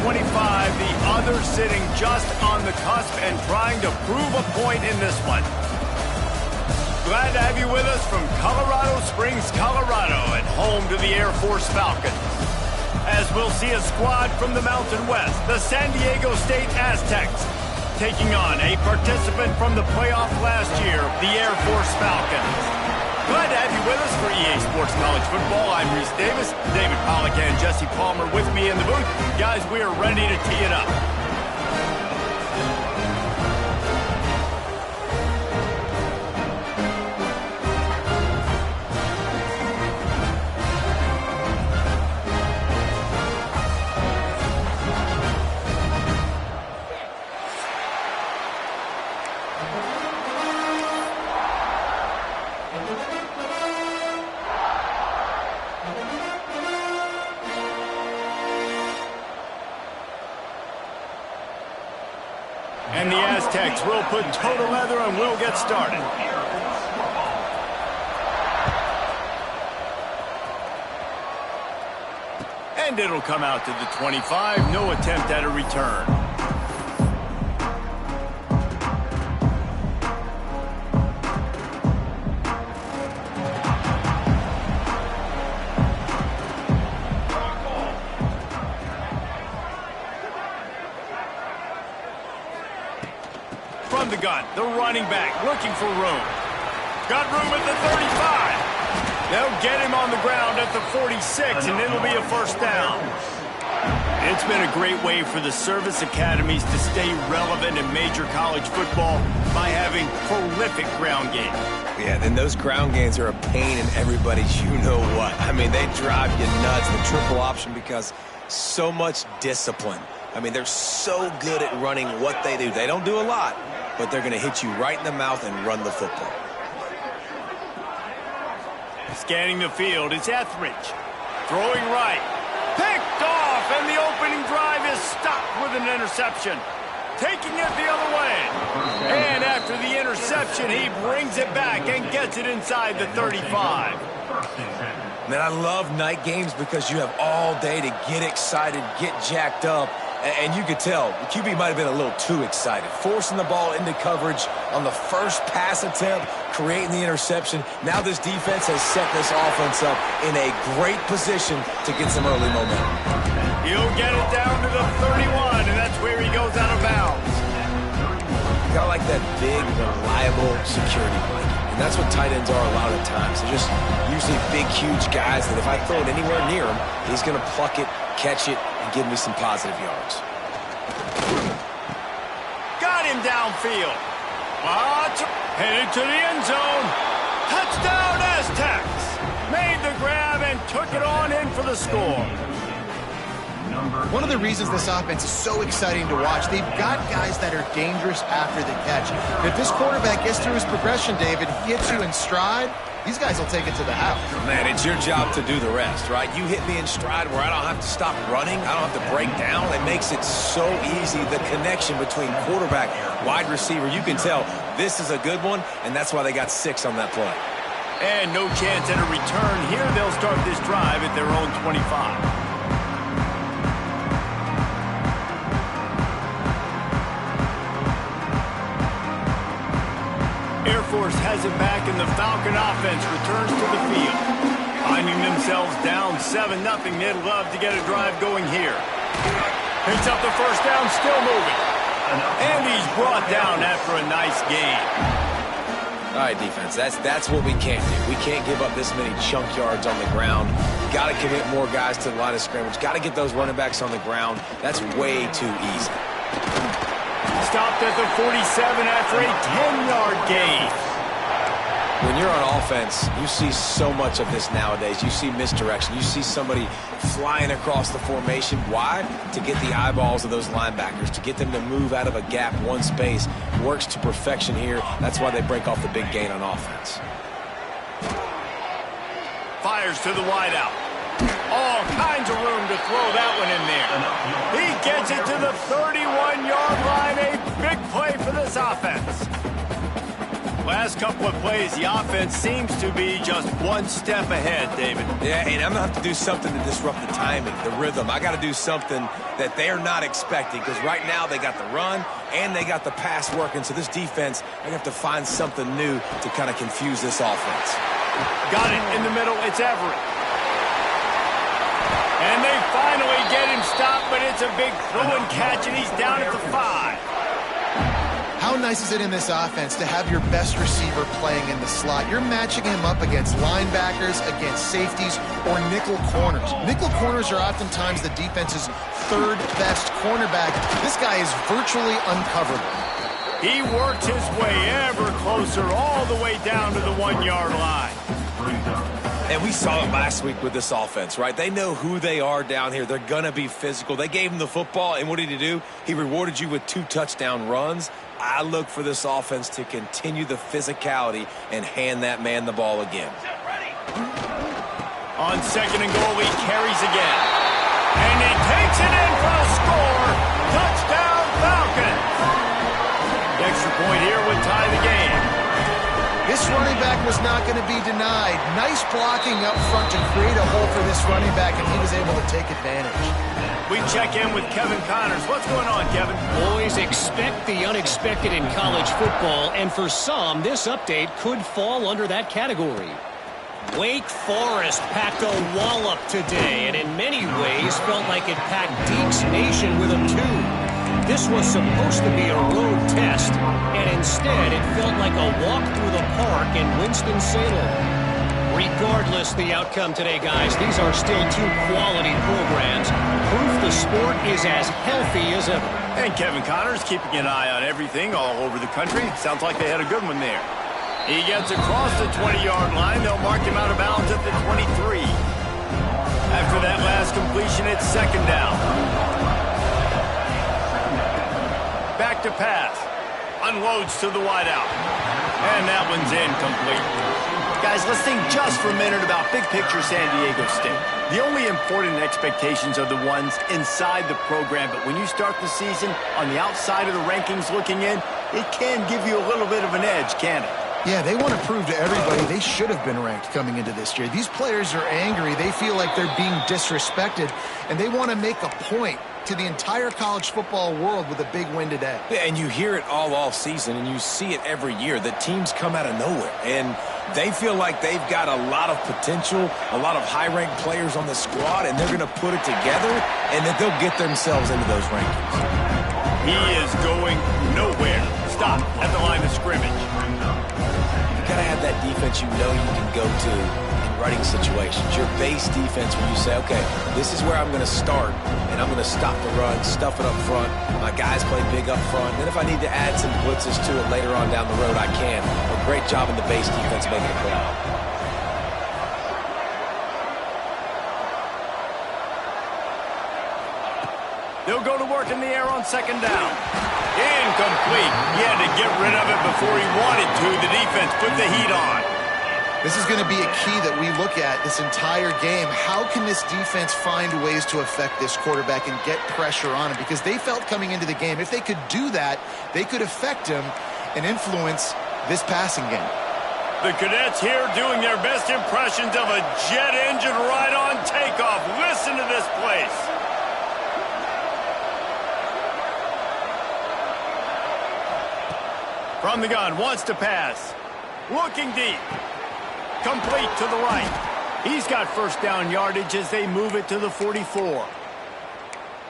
25, the other sitting just on the cusp and trying to prove a point in this one. Glad to have you with us from Colorado Springs, Colorado, and home to the Air Force Falcons. As we'll see a squad from the Mountain West, the San Diego State Aztecs, taking on a participant from the playoff last year, the Air Force Falcons. Glad to have you with us for EA Sports College Football. I'm Reese Davis, David Pollack and Jesse Palmer with me in the booth. Guys, we are ready to tee it up. And the Aztecs will put toe to leather and we'll get started. And it'll come out to the 25. No attempt at a return. From the gun, the running back looking for room. Got room at the 35. They'll get him on the ground at the 46, and it'll be a first down. It's been a great way for the service academies to stay relevant in major college football by having prolific ground game. Yeah, then those ground games are a pain in everybody's you-know-what. I mean, they drive you nuts, the triple option, because so much discipline. I mean, they're so good at running what they do. They don't do a lot, but they're going to hit you right in the mouth and run the football. Scanning the field, it's Etheridge. Throwing right. Picked off, and the opening drive is stopped with an interception. Taking it the other way. And after the interception, he brings it back and gets it inside the 35. Man, I love night games because you have all day to get excited, get jacked up. And you could tell, the QB might have been a little too excited. Forcing the ball into coverage on the first pass attempt, creating the interception. Now this defense has set this offense up in a great position to get some early momentum. He'll get it down to the 31, and that's where he goes out of bounds. Got like that big, reliable security blanket. And that's what tight ends are a lot of the times. They're just usually big, huge guys that if I throw it anywhere near him, he's going to pluck it, catch it, and give me some positive yards. Got him downfield. Headed to the end zone. Touchdown Aztecs. Made the grab and took it on in for the score. One of the reasons this offense is so exciting to watch, they've got guys that are dangerous after the catch. If this quarterback gets through his progression, David, gets you in stride, these guys will take it to the house. Man, it's your job to do the rest, right? You hit me in stride where I don't have to stop running. I don't have to break down. It makes it so easy, the connection between quarterback, wide receiver. You can tell this is a good one, and that's why they got 6 on that play. And no chance at a return here. They'll start this drive at their own 25. Air Force has it back, and the Falcon offense returns to the field. Finding themselves down 7-0, they'd love to get a drive going here. Picks up the first down, still moving. And he's brought down after a nice gain. All right, defense, that's what we can't do. We can't give up this many chunk yards on the ground. Got to commit more guys to the line of scrimmage. Got to get those running backs on the ground. That's way too easy. Stopped at the 47 after a 10-yard gain. When you're on offense, you see so much of this nowadays. You see misdirection. You see somebody flying across the formation. Why? To get the eyeballs of those linebackers, to get them to move out of a gap, one space. Works to perfection here. That's why they break off the big gain on offense. Fires to the wideout. All kinds of room to throw that one in there. He gets it to the 31-yard line. A big play for this offense. last couple of plays, the offense seems to be just one step ahead, David. Yeah, and I'm going to have to do something to disrupt the timing, the rhythm. I got to do something that they're not expecting, because right now they got the run and they got the pass working. So this defense, they're going to have to find something new to kind of confuse this offense. Got it in the middle. It's Everett. And they finally get him stopped, but it's a big throw and catch, and he's down at the 5. How nice is it in this offense to have your best receiver playing in the slot? You're matching him up against linebackers, against safeties, or nickel corners. Nickel corners are oftentimes the defense's third best cornerback. This guy is virtually uncoverable. He works his way ever closer all the way down to the 1-yard line. And we saw it last week with this offense, right? They know who they are down here. They're going to be physical. They gave him the football, and what did he do? He rewarded you with 2 touchdown runs. I look for this offense to continue the physicality and hand that man the ball again. On 2nd and goal, he carries again. And he takes it in for a score. Touchdown, Falcons. The extra point here would tie the game. This running back was not going to be denied. Nice blocking up front to create a hole for this running back, and he was able to take advantage. We check in with Kevin Connors. What's going on, Kevin? Boys, expect the unexpected in college football, and for some, this update could fall under that category. Wake Forest packed a wallop today, and in many ways felt like it packed Deeks Nation with them too. This was supposed to be a road test, and instead it felt like a walk through the park in Winston-Salem. Regardless the outcome today, guys, these are still 2 quality programs. Proof the sport is as healthy as ever. And Kevin Connors keeping an eye on everything all over the country. Sounds like they had a good one there. He gets across the 20-yard line. They'll mark him out of bounds at the 23. After that last completion, it's 2nd down. Back to pass. Unloads to the wideout. And that one's incomplete. Guys, let's think just for a minute about big picture San Diego State. The only important expectations are the ones inside the program, but when you start the season on the outside of the rankings looking in, it can give you a little bit of an edge, can it? Yeah, they want to prove to everybody they should have been ranked coming into this year. These players are angry. They feel like they're being disrespected, and they want to make a point to the entire college football world with a big win today. Yeah, and you hear it all off season, and you see it every year. The teams come out of nowhere, and they feel like they've got a lot of potential, a lot of high-ranked players on the squad, and they're going to put it together, and that they'll get themselves into those rankings. He is going nowhere. Stop at the line of scrimmage. You got to have that defense you know you can go to in running situations. Your base defense where you say, okay, this is where I'm going to start, and I'm going to stop the run, stuff it up front. My guys play big up front. Then if I need to add some blitzes to it later on down the road, I can. A great job in the base defense making it play. They'll go to work in the air on 2nd down. Incomplete. He had to get rid of it before he wanted to. The defense put the heat on. This is going to be a key that we look at this entire game. How can this defense find ways to affect this quarterback and get pressure on him? Because they felt coming into the game, if they could do that, they could affect him and influence this passing game. The cadets here doing their best impressions of a jet engine right on takeoff. Listen to this place. From the gun, wants to pass. Looking deep. Complete to the right. He's got 1st down yardage as they move it to the 44. Well,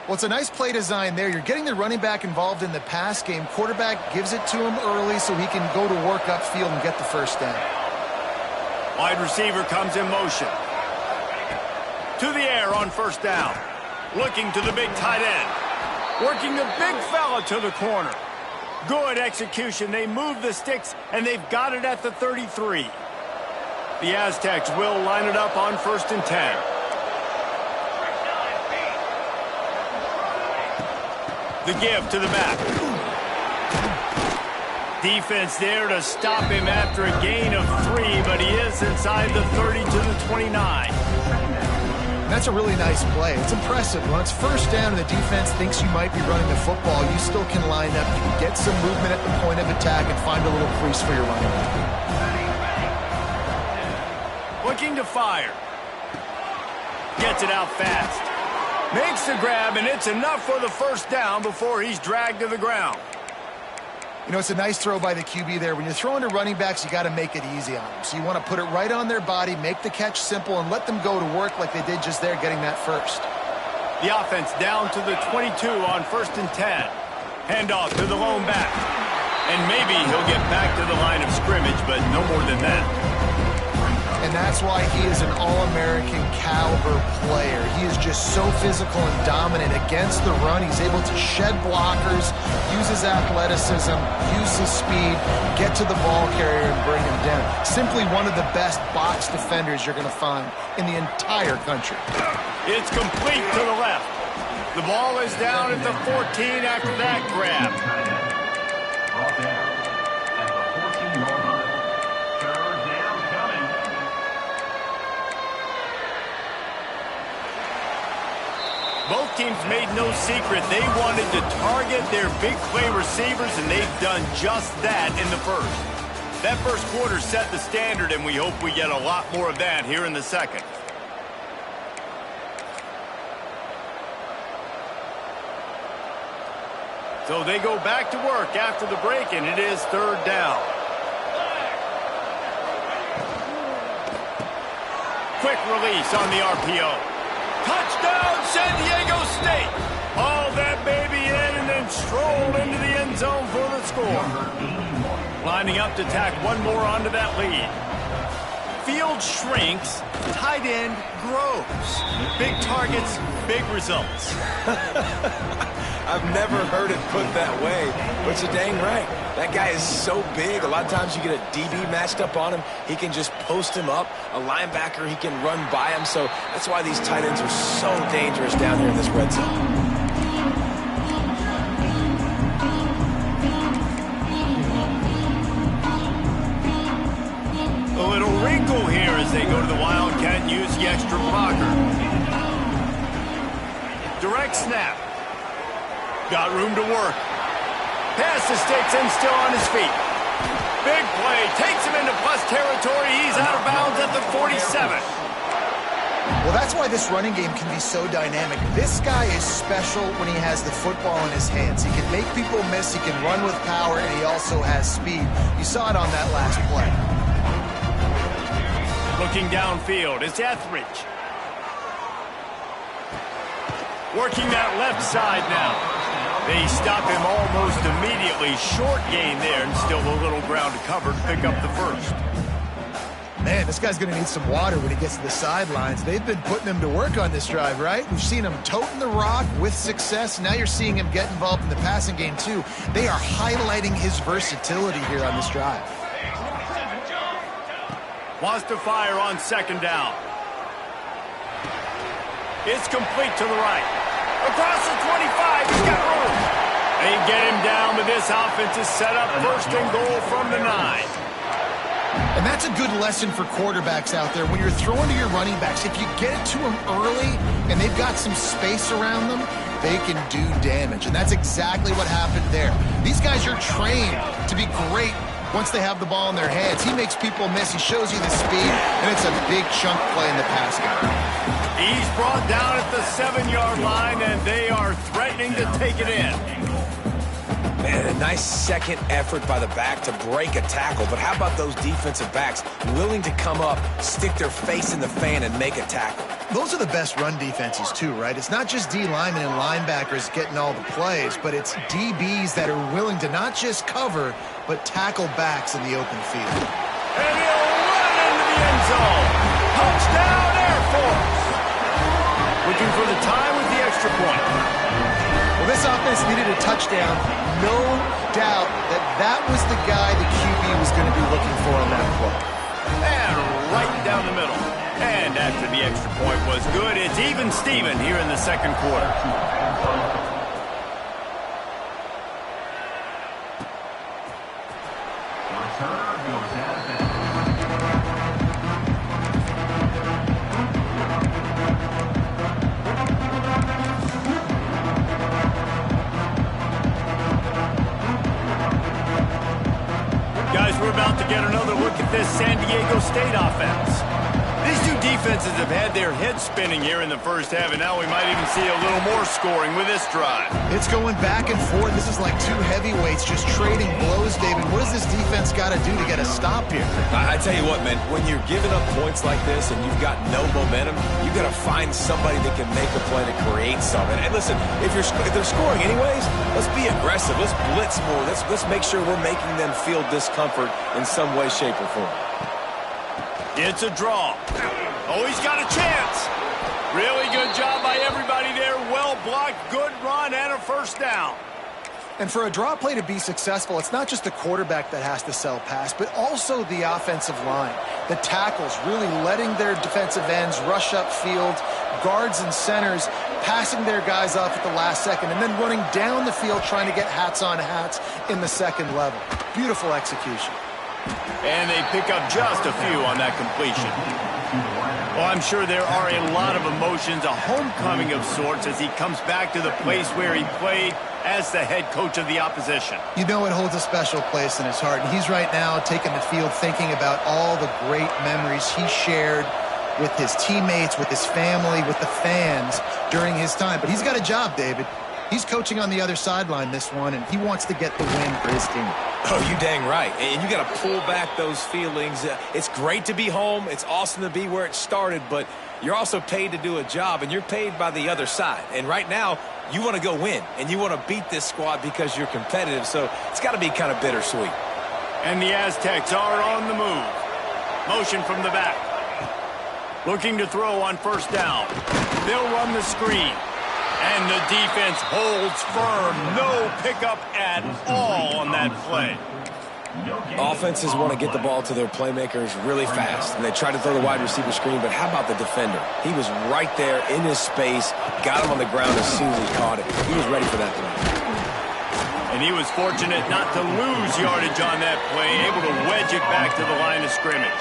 it's a nice play design there. You're getting the running back involved in the pass game. Quarterback gives it to him early so he can go to work upfield and get the 1st down. Wide receiver comes in motion. To the air on 1st down. Looking to the big tight end. Working the big fella to the corner. Good execution. They move the sticks, and they've got it at the 33. The Aztecs will line it up on 1st and 10. The give to the back. Defense there to stop him after a gain of 3, but he is inside the 30 to the 29. That's a really nice play. It's impressive. When it's first down and the defense thinks you might be running the football, you still can line up. You can get some movement at the point of attack and find a little crease for your running back. Looking to fire. Gets it out fast. Makes the grab, and it's enough for the first down before he's dragged to the ground. You know, it's a nice throw by the QB there. When you're throwing to running backs, you got to make it easy on them. So you want to put it right on their body, make the catch simple, and let them go to work like they did just there, getting that first. The offense down to the 22 on 1st and 10. Handoff to the lone back. And maybe he'll get back to the line of scrimmage, but no more than that. And that's why he is an All-American caliber player. He is just so physical and dominant against the run. He's able to shed blockers, use his athleticism, use his speed, get to the ball carrier and bring him down. Simply one of the best box defenders you're going to find in the entire country. It's complete to the left. The ball is down at the 14 after that grab. Both teams made no secret they wanted to target their big play receivers, and they've done just that in the first. That first quarter set the standard, and we hope we get a lot more of that here in the second. So they go back to work after the break, and it is 3rd down. Quick release on the RPO. Touchdown, San Diego State. Haul that baby in and then strolled into the end zone for the score. Lining up to tack one more onto that lead. Field shrinks, tight end grows. Big targets, big results. I've never heard it put that way, but you're dang right. That guy is so big. A lot of times you get a DB matched up on him. He can just post him up. A linebacker, he can run by him. So that's why these tight ends are so dangerous down here in this red zone. A little wrinkle here as they go to the Wildcat and use the extra blocker. Direct snap. Got room to work. Pass the sticks and still on his feet. Big play. Takes him into plus territory. He's out of bounds at the 47. Well, that's why this running game can be so dynamic. This guy is special when he has the football in his hands. He can make people miss. He can run with power, and he also has speed. You saw it on that last play. Looking downfield, it's Etheridge. Working that left side now. They stop him almost immediately. Short gain there, and still a little ground to cover to pick up the first. Man, this guy's going to need some water when he gets to the sidelines. They've been putting him to work on this drive, right? We've seen him toting the rock with success. Now you're seeing him get involved in the passing game, too. They are highlighting his versatility here on this drive. Wants to fire on 2nd down. It's complete to the right. Across the 25, he's got room. They get him down, but this offense is set up 1st and goal from the 9. And that's a good lesson for quarterbacks out there. When you're throwing to your running backs, if you get it to them early and they've got some space around them, they can do damage. And that's exactly what happened there. These guys are trained to be great once they have the ball in their hands. He makes people miss. He shows you the speed, and it's a big chunk play in the pass game. He's brought down at the 7-yard line, and they are threatening to take it in. Man, a nice second effort by the back to break a tackle. But how about those defensive backs willing to come up, stick their face in the fan, and make a tackle? Those are the best run defenses, too, right? It's not just D linemen and linebackers getting all the plays, but it's DBs that are willing to not just cover, but tackle backs in the open field. And he'll run into the end zone. Touchdown, Air Force. Looking for the tie with the extra point. Well, this offense needed a touchdown. No doubt that that was the guy the QB was going to be looking for on that play. And right down the middle. And after the extra point was good, it's even Steven here in the second quarter. we're about to get another look at this San Diego State offense. These two defenses have had their heads spinning here in the first half, and now we might even see a little more scoring with this drive. It's going back and forth. This is like two heavyweights just trading blows, David. What does this defense got to do to get a stop here? I tell you what, man, when you're giving up points like this and you've got no momentum, you got to find somebody that can make a play to create something. And listen, if they're scoring anyways, let's be aggressive. Let's blitz more. Let's make sure we're making them feel discomfort in some way, shape, or form. It's a draw. Oh, he's got a chance. Really good job by everybody there. Well blocked, good run, and a first down. And for a draw play to be successful, it's not just the quarterback that has to sell pass, but also the offensive line. The tackles really letting their defensive ends rush upfield, guards and centers passing their guys off at the last second, and then running down the field trying to get hats on hats in the second level. Beautiful execution. And they pick up just a few on that completion. Well, I'm sure there are a lot of emotions, a homecoming of sorts as he comes back to the place where he played as the head coach of the opposition. You know it holds a special place in his heart. And he's right now taking the field thinking about all the great memories he shared with his teammates, with his family, with the fans during his time. But he's got a job, David. He's coaching on the other sideline this one, and he wants to get the win for his team. Oh, you dang right. And you got to pull back those feelings. It's great to be home. It's awesome to be where it started, but you're also paid to do a job, and you're paid by the other side. And right now, you want to go win, and you want to beat this squad because you're competitive, so it's got to be kind of bittersweet. And the Aztecs are on the move. Motion from the back. Looking to throw on first down. They'll run the screen. And the defense holds firm. No pickup at all on that play. Offenses want to get the ball to their playmakers really fast. And they try to throw the wide receiver screen, but how about the defender? He was right there in his space, got him on the ground as soon as he caught it. He was ready for that play. And he was fortunate not to lose yardage on that play, able to wedge it back to the line of scrimmage.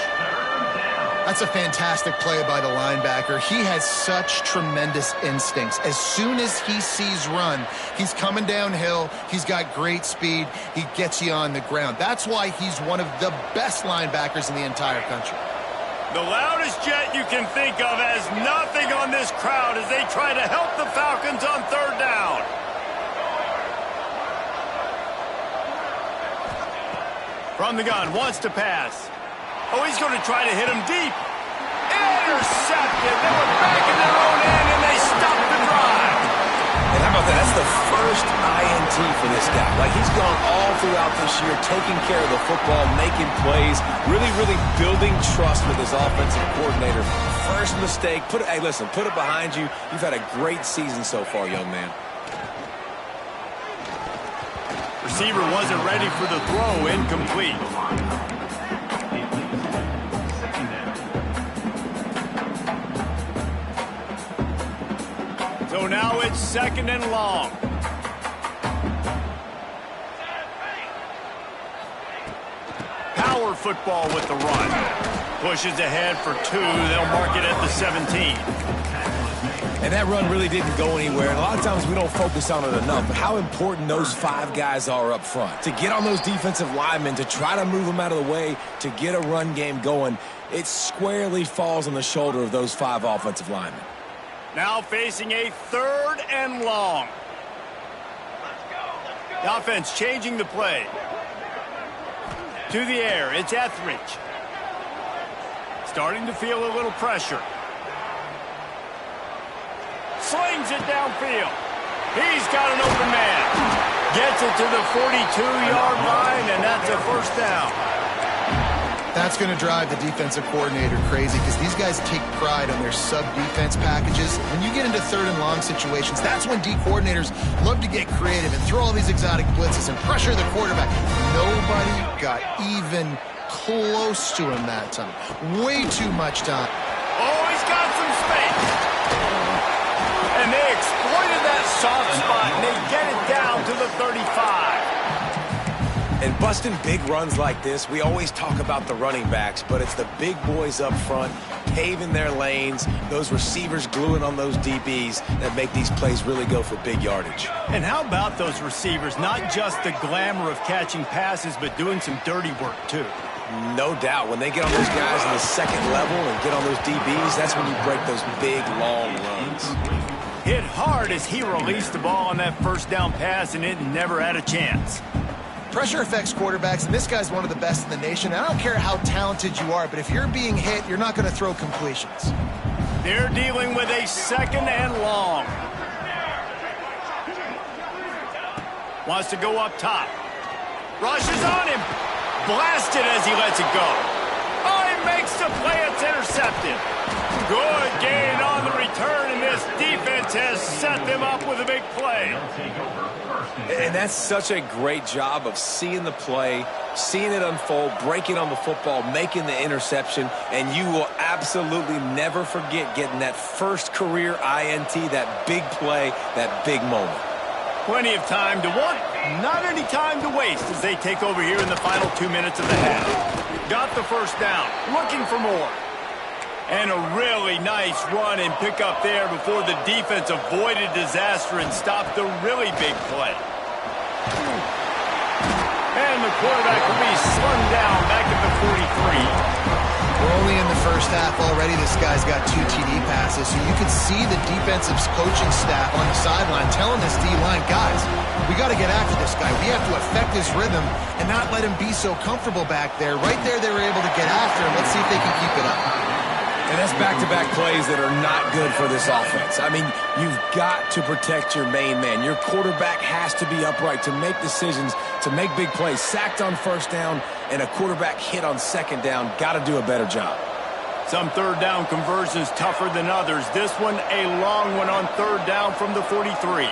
That's a fantastic play by the linebacker. He has such tremendous instincts. As soon as he sees run, he's coming downhill. He's got great speed. He gets you on the ground. That's why he's one of the best linebackers in the entire country. The loudest jet you can think of has nothing on this crowd as they try to help the Falcons on third down. From the gun, wants to pass. Oh, he's going to try to hit him deep. Intercepted. They were back in their own end, and they stopped the drive. And how about that? That's the first INT for this guy. Like, he's gone all throughout this year, taking care of the football, making plays, really, really building trust with his offensive coordinator. First mistake. Hey, listen, put it behind you. You've had a great season so far, young man. Receiver wasn't ready for the throw. Incomplete. So now it's second and long. Power football with the run. Pushes ahead for two. They'll mark it at the 17. And that run really didn't go anywhere. And a lot of times we don't focus on it enough. But how important those five guys are up front. To get on those defensive linemen, to try to move them out of the way, to get a run game going, it squarely falls on the shoulder of those five offensive linemen. Now facing a third and long. The offense changing the play. To the air, it's Etheridge. Starting to feel a little pressure. Slings it downfield. He's got an open man. Gets it to the 42-yard line, and that's a first down. That's going to drive the defensive coordinator crazy because these guys take pride on their sub-defense packages. When you get into third and long situations, that's when D coordinators love to get creative and throw all these exotic blitzes and pressure the quarterback. Nobody got even close to him that time. Way too much time. Oh, he's got some space. And they exploited that soft spot, and they get it down to the 35. And busting big runs like this, we always talk about the running backs, but it's the big boys up front, paving their lanes, those receivers gluing on those DBs that make these plays really go for big yardage. And how about those receivers? Not just the glamour of catching passes, but doing some dirty work, too. No doubt. When they get on those guys in the second level and get on those DBs, that's when you break those big, long runs. Hit hard as he released the ball on that first down pass, and it never had a chance. Pressure affects quarterbacks, and this guy's one of the best in the nation. I don't care how talented you are, but if you're being hit, you're not going to throw completions. They're dealing with a second and long. Wants to go up top. Rushes on him. Blasted as he lets it go. Oh, he makes the play. It's intercepted. Good gain on the return, and this defense has set them up with a big play. And that's such a great job of seeing the play, seeing it unfold, breaking on the football, making the interception, and you will absolutely never forget getting that first career INT, that big play, that big moment. Plenty of time to want, not any time to waste as they take over here in the final 2 minutes of the half. Got the first down, looking for more. And a really nice run and pick up there before the defense avoided disaster and stopped the really big play. And the quarterback will be slung down back at the 43. We're only in the first half already. This guy's got 2 TD passes, so you can see the defensive coaching staff on the sideline telling this D-line, guys, we got to get after this guy. We have to affect his rhythm and not let him be so comfortable back there. Right there, they were able to get after him. Let's see if they can keep it up. And that's back-to-back plays that are not good for this offense. I mean, you've got to protect your main man. Your quarterback has to be upright to make decisions, to make big plays. Sacked on first down and a quarterback hit on second down. Got to do a better job. Some third down conversions tougher than others. This one a long one on third down from the 43.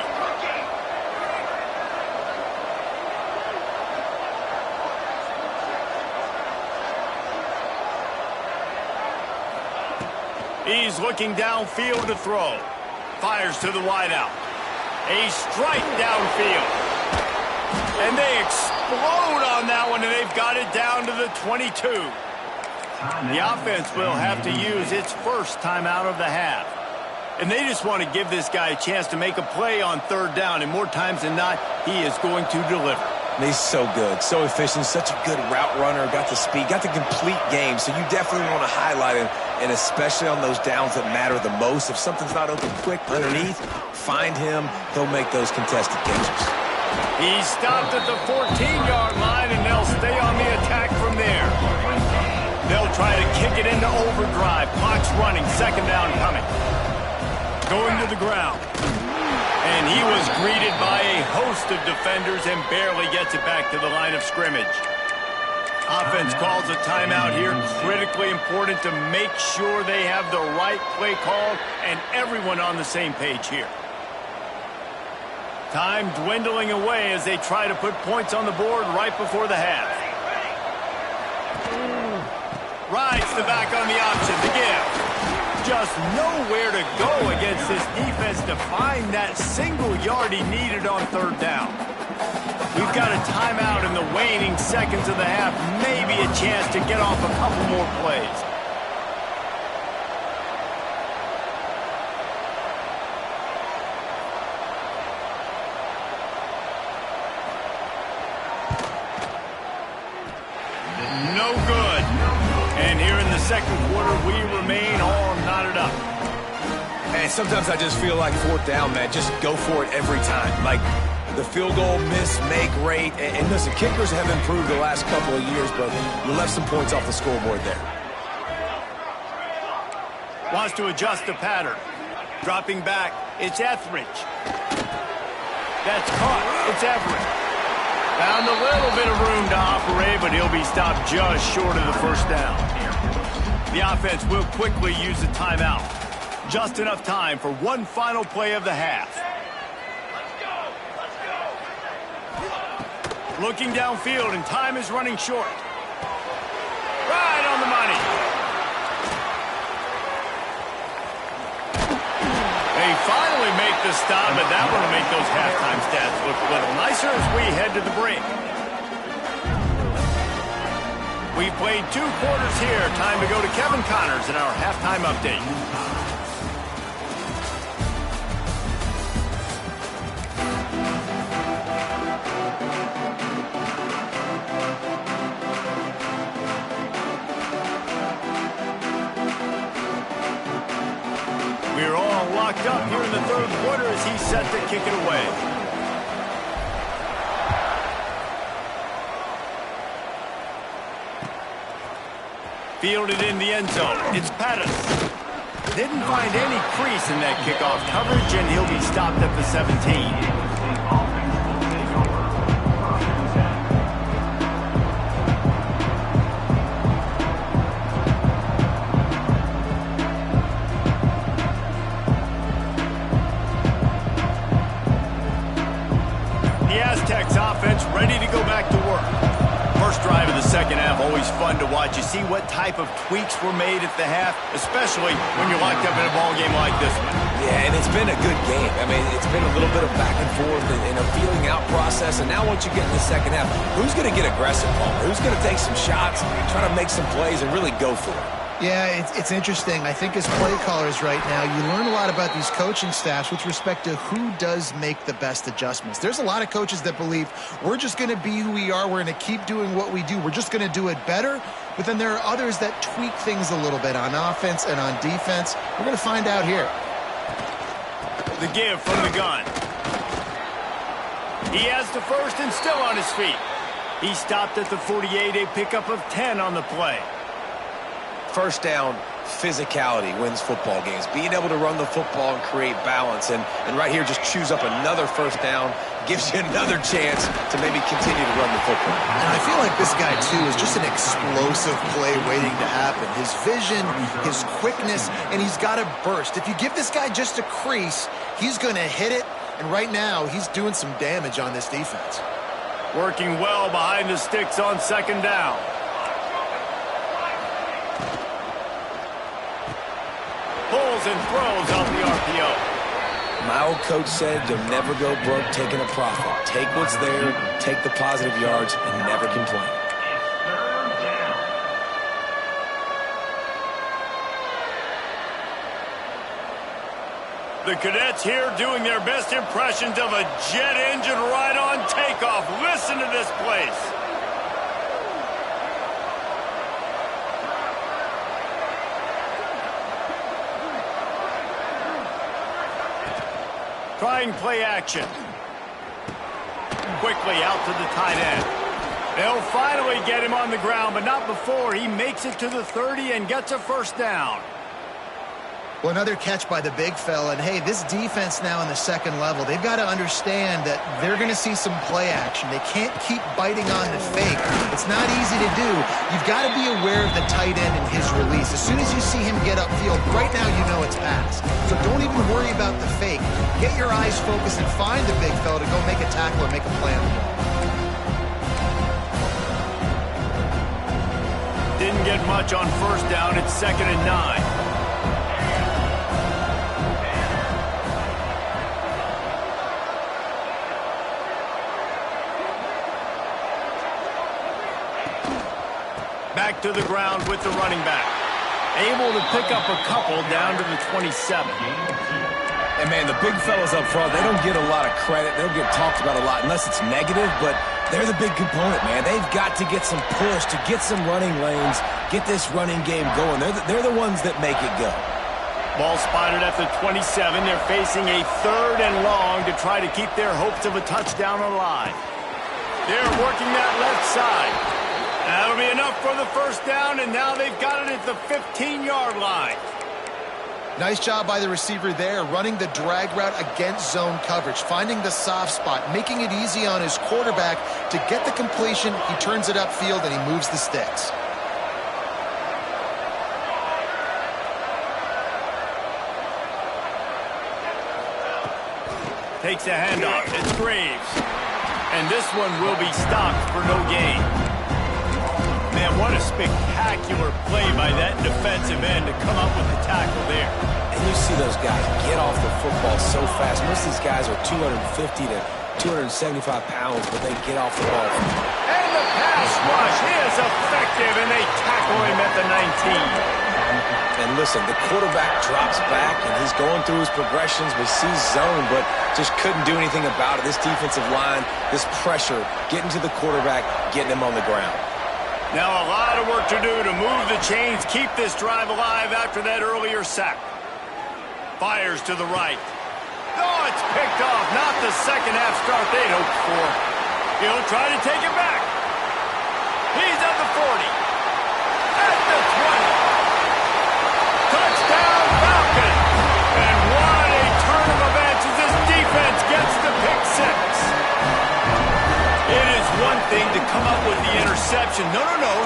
He's looking downfield to throw. Fires to the wideout. A strike downfield. And they explode on that one, and they've got it down to the 22. The offense will have to use its first timeout of the half. And they just want to give this guy a chance to make a play on third down, and more times than not, he is going to deliver. He's so good, so efficient, such a good route runner, got the speed, got the complete game, so you definitely want to highlight him, and especially on those downs that matter the most. If something's not open quick underneath, find him, he'll make those contested catches. He stopped at the 14-yard line, and they'll stay on the attack from there. They'll try to kick it into overdrive. Clock's running, second down coming. Going to the ground. And he was greeted by a host of defenders and barely gets it back to the line of scrimmage. Offense calls a timeout here. Critically important to make sure they have the right play called and everyone on the same page here. Time dwindling away as they try to put points on the board right before the half. Rides the back on the option to give. Just nowhere to go against this defense to find that single yard he needed on third down. We've got a timeout in the waning seconds of the half. Maybe a chance to get off a couple more plays. No good. And here in the second quarter, we remain all knotted up. And sometimes I just feel like fourth down, man. Just go for it every time. Like the field goal miss, make rate. And listen, kickers have improved the last couple of years, but you left some points off the scoreboard there. Wants to adjust the pattern. Dropping back, it's Etheridge. That's caught, it's Everett. Found a little bit of room to operate, but he'll be stopped just short of the first down. The offense will quickly use the timeout. Just enough time for one final play of the half. Looking downfield, and time is running short. Right on the money. They finally make the stop, but that one will make those halftime stats look a little nicer as we head to the break. We've played 2 quarters here. Time to go to Kevin Connors in our halftime update. We're all locked up here in the 3rd quarter as he's set to kick it away. Fielded in the end zone. It's Pettis. Didn't find any crease in that kickoff coverage, and he'll be stopped at the 17. The Aztecs offense ready to go back to work. First drive of the second half, always fun to watch. You see what type of tweaks were made at the half, especially when you're locked up in a ball game like this one. Yeah, and it's been a good game. I mean, it's been a little bit of back and forth and a feeling out process. And now once you get in the second half, who's going to get aggressive, Palmer? Who's going to take some shots, try to make some plays, and really go for it? Yeah, it's interesting. I think as play callers right now, you learn a lot about these coaching staffs with respect to who does make the best adjustments. There's a lot of coaches that believe we're just going to be who we are. We're going to keep doing what we do. We're just going to do it better. But then there are others that tweak things a little bit on offense and on defense. We're going to find out here. The give from the gun. He has the first and still on his feet. He stopped at the 48, a pickup of 10 on the play. First down, physicality wins football games. Being able to run the football and create balance. And right here, just choose up another first down, gives you another chance to maybe continue to run the football. And I feel like this guy, too, is just an explosive play waiting to happen. His vision, his quickness, and he's got a burst. If you give this guy just a crease, he's going to hit it. And right now, he's doing some damage on this defense. Working well behind the sticks on second down. Pulls and throws off the RPO. My old coach said you'll never go broke taking a profit. Take what's there, take the positive yards, and never complain. The cadets here doing their best impressions of a jet engine right on takeoff. Listen to this place. Trying play action. Quickly out to the tight end. They'll finally get him on the ground, but not before he makes it to the 30 and gets a first down. Well, another catch by the big fella. And, hey, this defense now in the second level, they've got to understand that they're going to see some play action. They can't keep biting on the fake. It's not easy to do. You've got to be aware of the tight end and his release. As soon as you see him get upfield, right now you know it's pass. So don't even worry about the fake. Get your eyes focused and find the big fella to go make a tackle or make a play on the ball. Didn't get much on first down. It's 2nd and 9. Back to the ground with the running back. Able to pick up a couple down to the 27. And, man, the big fellas up front, they don't get a lot of credit. They don't get talked about a lot unless it's negative, but they're the big component, man. They've got to get some push, to get some running lanes, get this running game going. They're the ones that make it go. Ball spotted at the 27. They're facing a 3rd and long to try to keep their hopes of a touchdown alive. They're working that left side. That'll be enough for the first down, and now they've got it at the 15-yard line. Nice job by the receiver there, running the drag route against zone coverage, finding the soft spot, making it easy on his quarterback to get the completion. He turns it upfield, and he moves the sticks. Takes a handoff. It's Graves. And this one will be stopped for no gain. Man, what a spectacular play by that defensive end to come up with the tackle there. And you see those guys get off the football so fast. Most of these guys are 250 to 275 pounds, but they get off the ball. And the pass rush is effective, and listen, the quarterback drops back, and he's going through his progressions. We see zone, but just couldn't do anything about it. This defensive line, this pressure, getting to the quarterback, getting him on the ground. Now a lot of work to do to move the chains, keep this drive alive after that earlier sack. Fires to the right. Oh, it's picked off. Not the second half start they'd hoped for. He'll try to take it back. He's at the 40. At the 20. Touchdown Falcons. And what a turn of events as this defense gets the pick six. It is one thing to come up with the interception. No,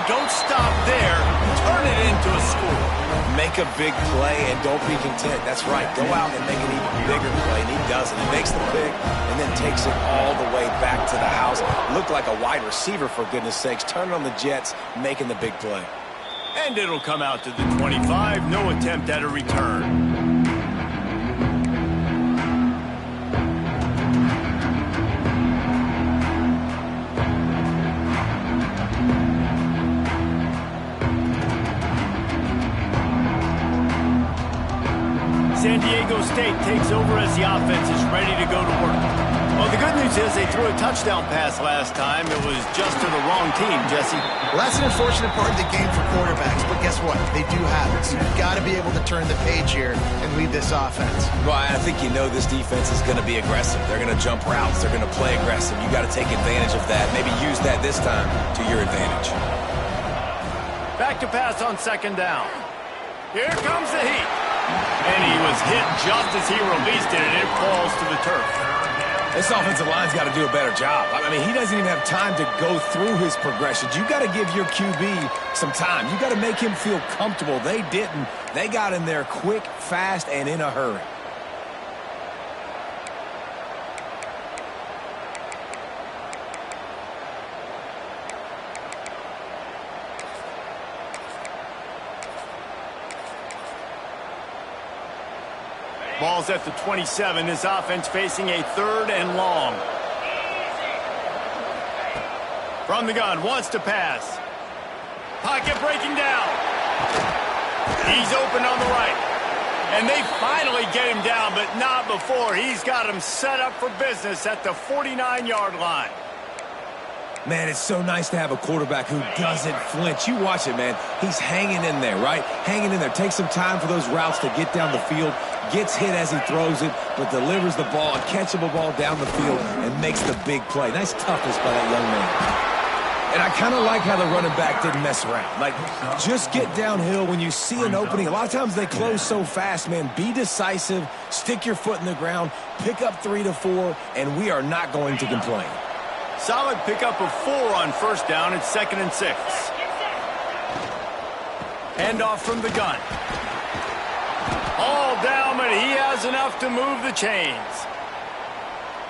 don't stop there. Turn it into a score. Make a big play and don't be content. That's right. Go out and make an even bigger play, and he does it. He makes the pick and then takes it all the way back to the house. Looked like a wide receiver, for goodness sakes. Turning on the Jets, making the big play. And it'll come out to the 25. No attempt at a return. San Diego State takes over as the offense is ready to go to work. Well, the good news is they threw a touchdown pass last time. It was just to the wrong team, Jesse. Well, that's an unfortunate part of the game for quarterbacks, but guess what? They do have it, so you've got to be able to turn the page here and lead this offense. Well, I think you know this defense is going to be aggressive. They're going to jump routes. They're going to play aggressive. You got to take advantage of that. Maybe use that this time to your advantage. Back to pass on second down. Here comes the heat. And he was hit just as he released it, and it falls to the turf. This offensive line's got to do a better job. I mean, he doesn't even have time to go through his progressions. You got to give your QB some time. You got to make him feel comfortable. They didn't. They got in there quick, fast, and in a hurry. Ball's at the 27. This offense facing a third and long. From the gun, wants to pass. Pocket breaking down. He's open on the right. And they finally get him down, but not before. He's got him set up for business at the 49-yard line. Man, it's so nice to have a quarterback who doesn't flinch. You watch it, man. He's hanging in there, right? Hanging in there. Takes some time for those routes to get down the field. Gets hit as he throws it, but delivers the ball, a catchable ball down the field, and makes the big play. Nice toughness by that young man. And I kind of like how the running back didn't mess around. Like, just get downhill when you see an opening. A lot of times they close so fast, man. Be decisive. Stick your foot in the ground. Pick up 3 to 4, and we are not going to complain. Solid pickup of 4 on first down. It's 2nd and 6. Handoff from the gun. All down, but he has enough to move the chains.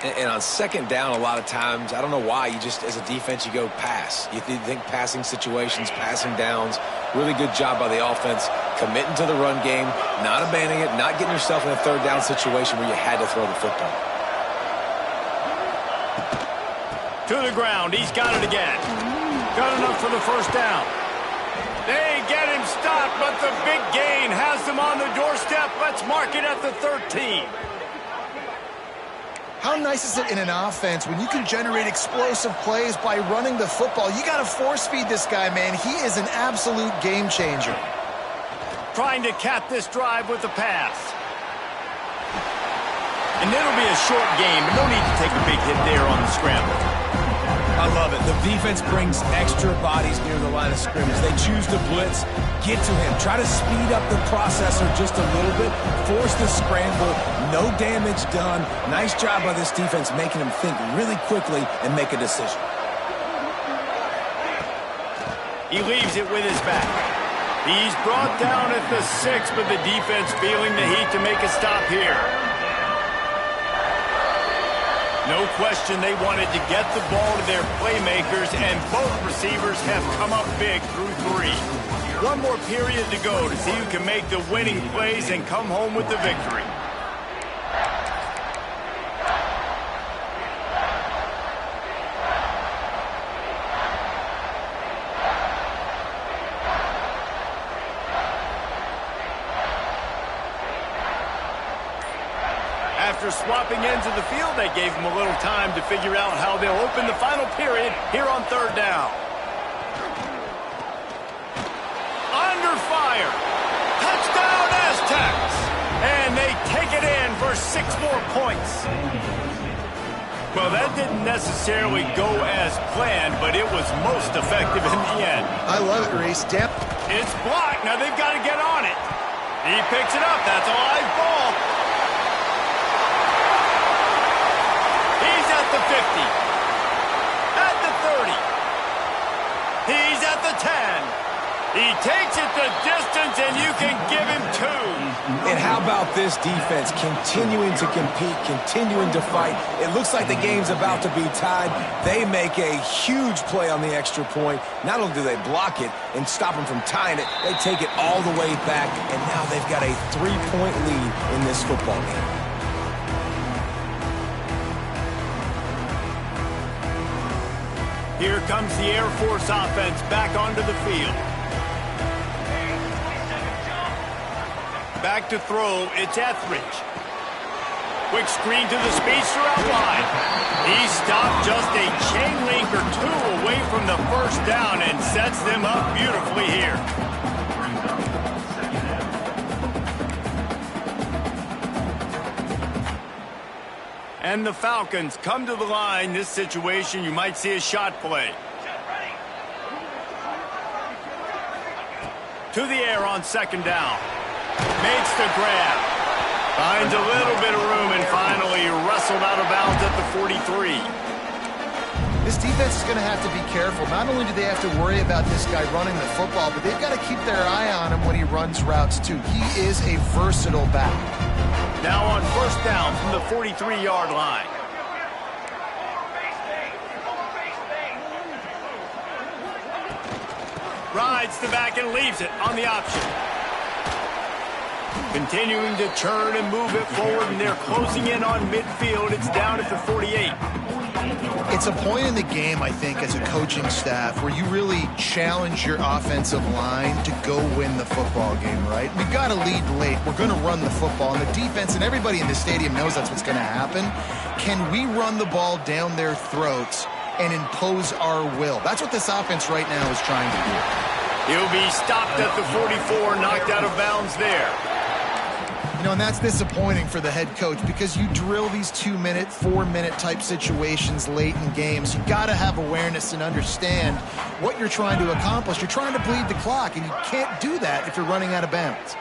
And on second down, a lot of times, I don't know why, you just, as a defense, you go pass. You think passing situations, passing downs. Really good job by the offense, committing to the run game, not abandoning it, not getting yourself in a third down situation where you had to throw the football. To the ground, he's got it again. Got enough for the first down. They get him stopped, but the big gain has them on the doorstep. Let's mark it at the 13. How nice is it in an offense when you can generate explosive plays by running the football? You got to force feed this guy, man. He is an absolute game changer. Trying to cap this drive with the pass. And it'll be a short game, but no need to take a big hit there on the scramble. I love it. The defense brings extra bodies near the line of scrimmage. They choose to blitz, get to him, try to speed up the processor just a little bit, force the scramble, no damage done. Nice job by this defense making him think really quickly and make a decision. He leaves it with his back. He's brought down at the 6, but the defense feeling the heat to make a stop here. No question they wanted to get the ball to their playmakers, and both receivers have come up big through 3. One more period to go to see who can make the winning plays and come home with the victory. after swapping ends of the field, they gave them a little time to figure out how they'll open the final period here on third down. Under fire. Touchdown Aztecs. And they take it in for 6 more points. Well, that didn't necessarily go as planned, but it was most effective in the end. I love it, Reese. It's blocked. Now they've got to get on it. He picks it up. That's a live ball. He's at the 50. At the 30. He's at the 10. He takes it the distance, and you can give him 2. And how about this defense continuing to compete, continuing to fight? It looks like the game's about to be tied. They make a huge play on the extra point. Not only do they block it and stop them from tying it, they take it all the way back, and now they've got a 3-point lead in this football game. Here comes the Air Force offense back onto the field. Back to throw, it's Etheridge. Quick screen to the speedster out wide. He stopped just a chain link or 2 away from the first down and sets them up beautifully here. And the Falcons come to the line. This situation, you might see a shot play. To the air on second down. Makes the grab. Finds a little bit of room and finally wrestled out of bounds at the 43. This defense is going to have to be careful. Not only do they have to worry about this guy running the football, but they've got to keep their eye on him when he runs routes too. He is a versatile back. Now on first down from the 43-yard line. Rides the back and leaves it on the option. Continuing to turn and move it forward, and they're closing in on midfield. It's down at the 48. It's a point in the game, I think, as a coaching staff, where you really challenge your offensive line to go win the football game, right? We've got to lead late. We're going to run the football, and the defense and everybody in the stadium knows that's what's going to happen. Can we run the ball down their throats and impose our will? That's what this offense right now is trying to do. He'll be stopped at the 44, knocked out of bounds there. You know, and that's disappointing for the head coach because you drill these 2-minute, 4-minute type situations late in games. You got to have awareness and understand what you're trying to accomplish. You're trying to bleed the clock, and you can't do that if you're running out of bounds.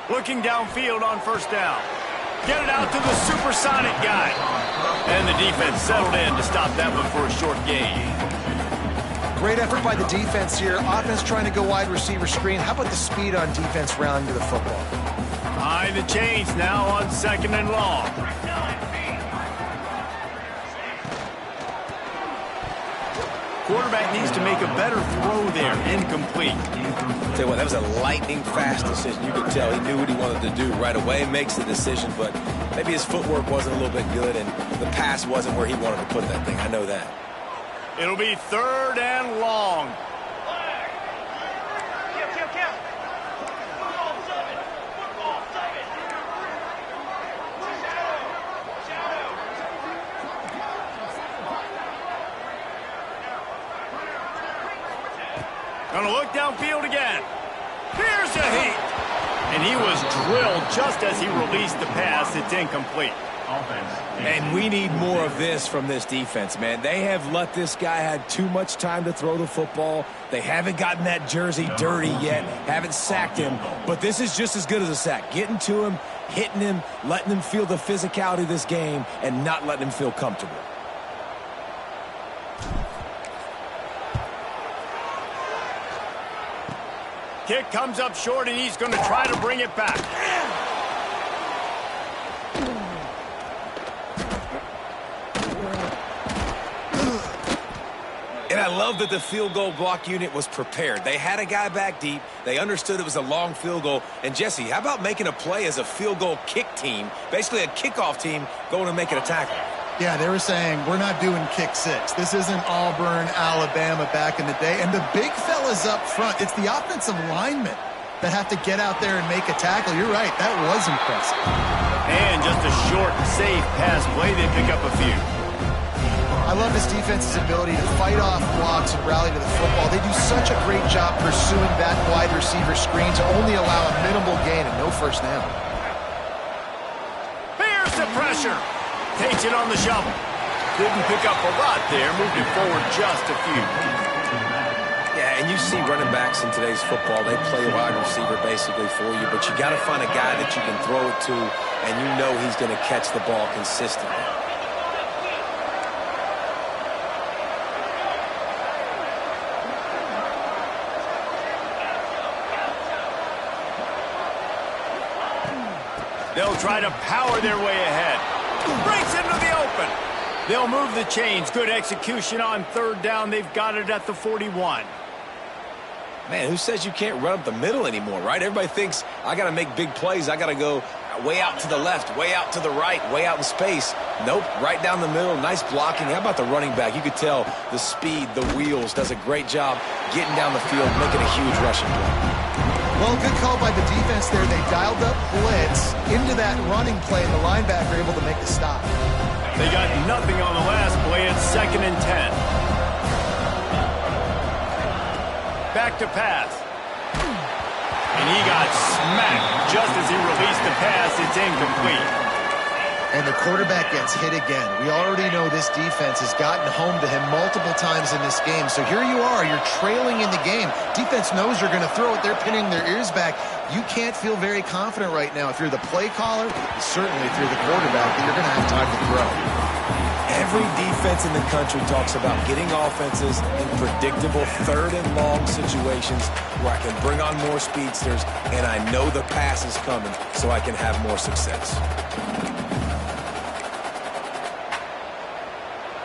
Looking downfield on first down. Get it out to the supersonic guy. And the defense settled in to stop that one for a short gain. Great effort by the defense here. Offense trying to go wide receiver screen. How about the speed on defense rounding to the football? Behind the chains now on second and long. Quarterback needs to make a better throw there. Incomplete. Tell you what, that was a lightning-fast decision. You could tell he knew what he wanted to do right away. Makes the decision, but maybe his footwork wasn't a little bit good, and the pass wasn't where he wanted to put that thing. I know that. It'll be third and long. Gonna look downfield again. Here's a heat. And he was drilled just as he released the pass. It's incomplete. And we need more of this from this defense, man. They have let this guy have too much time to throw the football. They haven't gotten that jersey dirty yet, haven't sacked him, but this is just as good as a sack. Getting to him, hitting him, letting him feel the physicality of this game, and not letting him feel comfortable. Kick comes up short, and he's going to try to bring it back. And I love that the field goal block unit was prepared. They had a guy back deep. They understood it was a long field goal. And, Jesse, how about making a play as a field goal kick team, basically a kickoff team, going and making a tackle? Yeah, they were saying, we're not doing kick six. This isn't Auburn, Alabama back in the day. And the big fellas up front, it's the offensive linemen that have to get out there and make a tackle. You're right, that was impressive. And just a short, safe pass play, they pick up a few. I love this defense's ability to fight off blocks and rally to the football. They do such a great job pursuing that wide receiver screen to only allow a minimal gain and no first down. Here's the pressure. Takes it on the shovel. Didn't pick up a lot there, moved it forward just a few. Yeah, and you see running backs in today's football, they play wide receiver basically for you, but you got to find a guy that you can throw it to, and you know he's going to catch the ball consistently. They'll try to power their way ahead. Breaks into the open. They'll move the chains. Good execution on third down. They've got it at the 41. Man, who says you can't run up the middle anymore, right? Everybody thinks, I got to make big plays. I got to go way out to the left, way out to the right, way out in space. Nope, right down the middle. Nice blocking. How about the running back? You could tell the speed, the wheels, does a great job getting down the field, making a huge rushing play. Well, good call by the defense there. They dialed up blitz into that running play, and the linebacker able to make the stop. They got nothing on the last play. It's 2nd and 10. Back to pass. And he got smacked just as he released the pass. It's incomplete. And the quarterback gets hit again. We already know this defense has gotten home to him multiple times in this game. So here you are, you're trailing in the game. Defense knows you're going to throw it. They're pinning their ears back. You can't feel very confident right now. If you're the play caller, certainly if you're the quarterback, that you're going to have time to throw. Every defense in the country talks about getting offenses in predictable third and long situations where I can bring on more speedsters and I know the pass is coming so I can have more success.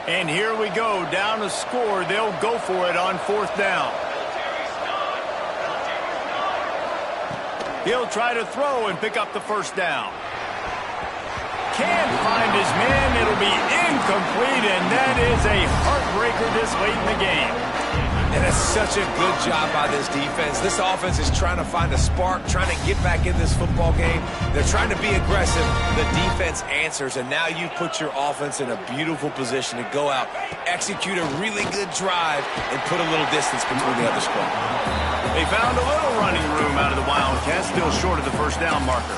And here we go, down a score. They'll go for it on 4th down. He'll try to throw and pick up the first down. Can't find his man. It'll be incomplete, and that is a heartbreaker this late in the game. And it's such a good job by this defense. This offense is trying to find a spark, trying to get back in this football game. They're trying to be aggressive. The defense answers, and now you put your offense in a beautiful position to go out, execute a really good drive, and put a little distance between the other squad. They found a little running room out of the Wildcats, still short of the first down marker.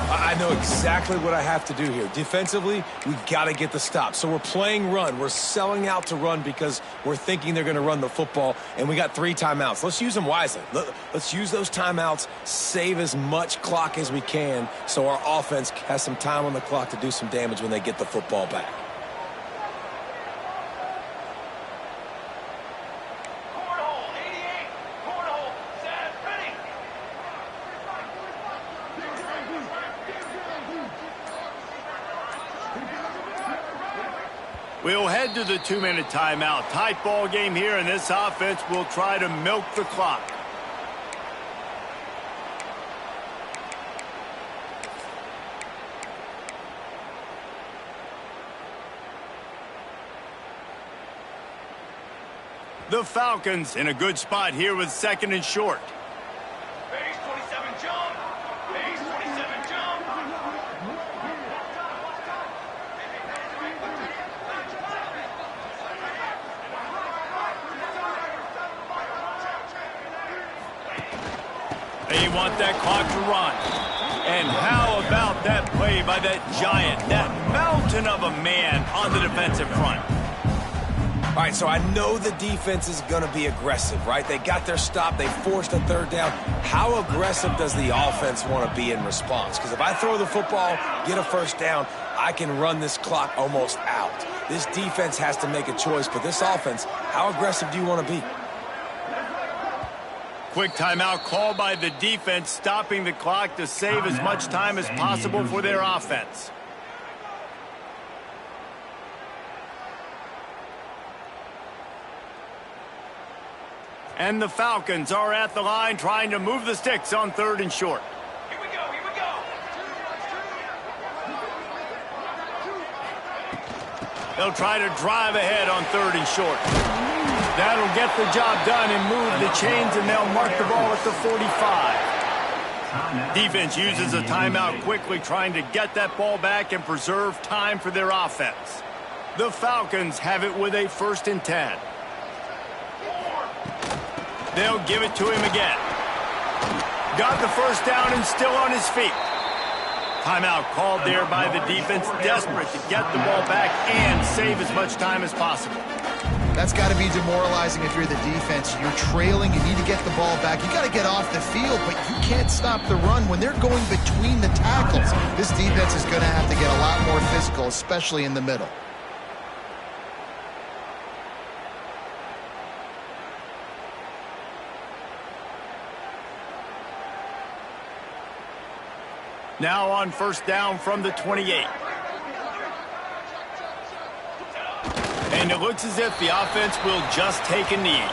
I know exactly what I have to do here. Defensively, we've got to get the stop. So we're playing run. We're selling out to run because we're thinking they're going to run the football, and we got 3 timeouts. Let's use them wisely. Let's use those timeouts, save as much clock as we can so our offense has some time on the clock to do some damage when they get the football back. We'll head to the 2-minute timeout. Tight ball game here, and this offense will try to milk the clock. The Falcons in a good spot here with 2nd and short. Base 27 jump. Base 27 jump. They want that clock to run. And how about that play by that giant, that mountain of a man on the defensive front? All right, so I know the defense is going to be aggressive, right? They got their stop. They forced a 3rd down. How aggressive does the offense want to be in response? Because if I throw the football, get a first down, I can run this clock almost out. This defense has to make a choice, but this offense, how aggressive do you want to be? Quick timeout called by the defense, stopping the clock to save as much time as possible for their offense. And the Falcons are at the line trying to move the sticks on 3rd and short. Here we go, here we go. They'll try to drive ahead on 3rd and short. That'll get the job done and move the chains, and they'll mark the ball at the 45. Defense uses a timeout quickly, trying to get that ball back and preserve time for their offense. The Falcons have it with a 1st and 10. They'll give it to him again. Got the first down and still on his feet. Timeout called there by the defense, desperate to get the ball back and save as much time as possible. That's got to be demoralizing if you're the defense. You're trailing, you need to get the ball back. You got to get off the field, but you can't stop the run when they're going between the tackles. This defense is going to have to get a lot more physical, especially in the middle. Now on 1st down from the 28. And it looks as if the offense will just take a knee.